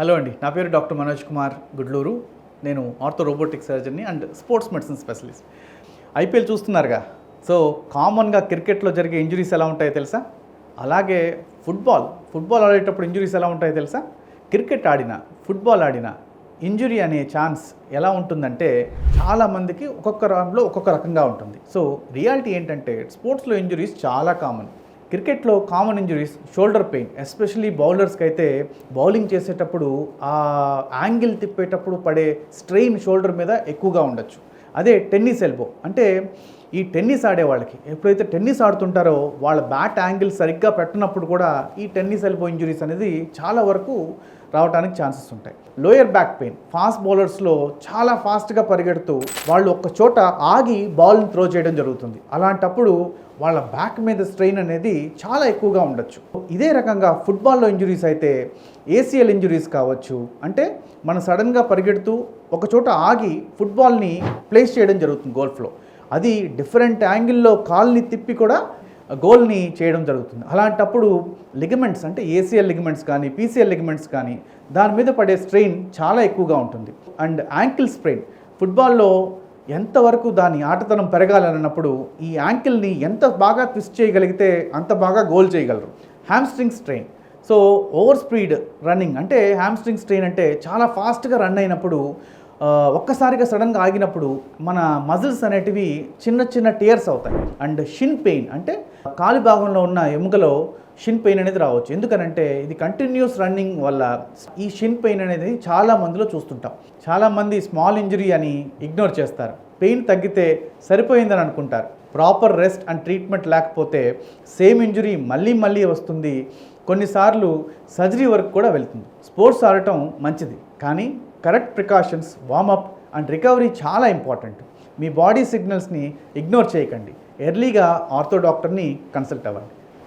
Hello అండి, నా పేరు డాక్టర్ మనోజ్ కుమార్ గుడ్లూరు. నేను ఆర్థో రోబోటిక్ సర్జన్ని and sports medicine specialist. IPL చూస్తున్నారుగా. సో కామన్గా క్రికెట్లో జరిగే ఇంజురీస్ ఎలా ఉంటాయో తెలుసా? అలాగే ఫుట్బాల్ ఆడేటప్పుడు ఇంజురీస్ ఎలా ఉంటాయో తెలుసా? క్రికెట్ ఆడినా ఫుట్బాల్ ఆడినా ఇంజురీ అనే ఛాన్స్ ఎలా ఉంటుందంటే చాలామందికి ఒక్కొక్క రౌండ్లో ఒక్కొక్క రకంగా ఉంటుంది. సో రియాలిటీ ఏంటంటే స్పోర్ట్స్లో ఇంజురీస్ చాలా కామన్. క్రికెట్లో common injuries shoulder pain, especially బౌలర్స్కి అయితే బౌలింగ్ చేసేటప్పుడు ఆ యాంగిల్ తిప్పేటప్పుడు పడే స్ట్రెయిన్ షోల్డర్ మీద ఎక్కువగా ఉండొచ్చు. అదే టెన్నిస్ ఎల్బో అంటే ఈ టెన్నిస్ ఆడే వాళ్ళకి ఎప్పుడైతే టెన్నిస్ ఆడుతుంటారో వాళ్ళ బ్యాట్ యాంగిల్ సరిగ్గా పెట్టినప్పుడు కూడా ఈ టెన్నిస్ ఎల్బో ఇంజురీస్ అనేది చాలా వరకు రావడానికి ఛాన్సెస్ ఉంటాయి. లోయర్ బ్యాక్ పెయిన్, ఫాస్ట్ బౌలర్స్లో చాలా ఫాస్ట్గా పరిగెడుతూ వాళ్ళు ఒక్క చోట ఆగి బాల్ని త్రో చేయడం జరుగుతుంది. అలాంటప్పుడు వాళ్ళ బ్యాక్ మీద స్ట్రెయిన్ అనేది చాలా ఎక్కువగా ఉండొచ్చు. ఇదే రకంగా ఫుట్బాల్లో ఇంజురీస్ అయితే ఏసీఎల్ ఇంజురీస్ కావచ్చు. అంటే మనం సడన్గా పరిగెడుతూ ఒక చోట ఆగి ఫుట్బాల్ని ప్లేస్ చేయడం జరుగుతుంది గోల్ఫ్లో. అది డిఫరెంట్ యాంగిల్లో కాల్ని తిప్పి కూడా గోల్ని చేయడం జరుగుతుంది. అలాంటప్పుడు లిగమెంట్స్ అంటే ఏసీఎల్ లిగమెంట్స్ కానీ పీసీఎల్ లిగమెంట్స్ కానీ దాని మీద పడే స్ట్రెయిన్ చాలా ఎక్కువగా ఉంటుంది. అండ్ యాంకిల్ స్ప్రెయిన్, ఫుట్బాల్లో ఎంతవరకు దాని ఆటతనం పెరగాలన్నప్పుడు ఈ యాంకిల్ని ఎంత బాగా ట్విస్ట్ చేయగలిగితే అంత బాగా గోల్ చేయగలరు. Hamstring strain, so over speed running అంటే హ్యామ్స్ట్రింగ్ స్ట్రెయిన్ అంటే చాలా ఫాస్ట్గా రన్ అయినప్పుడు ఒక్కసారిగా సడన్గా ఆగినప్పుడు మన మజిల్స్ అనేటివి చిన్న చిన్న టియర్స్ అవుతాయి. అండ్ షిన్ పెయిన్ అంటే కాలి భాగంలో ఉన్న ఎముకలో షిన్ పెయిన్ అనేది రావచ్చు. ఎందుకనంటే ఇది కంటిన్యూస్ రన్నింగ్ వల్ల ఈ షిన్ పెయిన్ అనేది చాలా మందిలో చూస్తుంటాం. చాలామంది స్మాల్ ఇంజరీ అని ఇగ్నోర్ చేస్తారు. పెయిన్ తగ్గితే సరిపోయిందని అనుకుంటారు. ప్రాపర్ రెస్ట్ అండ్ ట్రీట్మెంట్ లేకపోతే సేమ్ ఇంజరీ మళ్ళీ వస్తుంది. కొన్నిసార్లు సర్జరీ వరకు కూడా వెళ్తుంది. స్పోర్ట్స్ ఆడటం మంచిది, కానీ correct precautions, warmup and recovery చాలా ఇంపార్టెంట్. మీ బాడీ సిగ్నల్స్ని ఇగ్నోర్ చేయకండి. ఎర్లీగా ఆర్థో డాక్టర్ని కన్సల్ట్ అవ్వండి.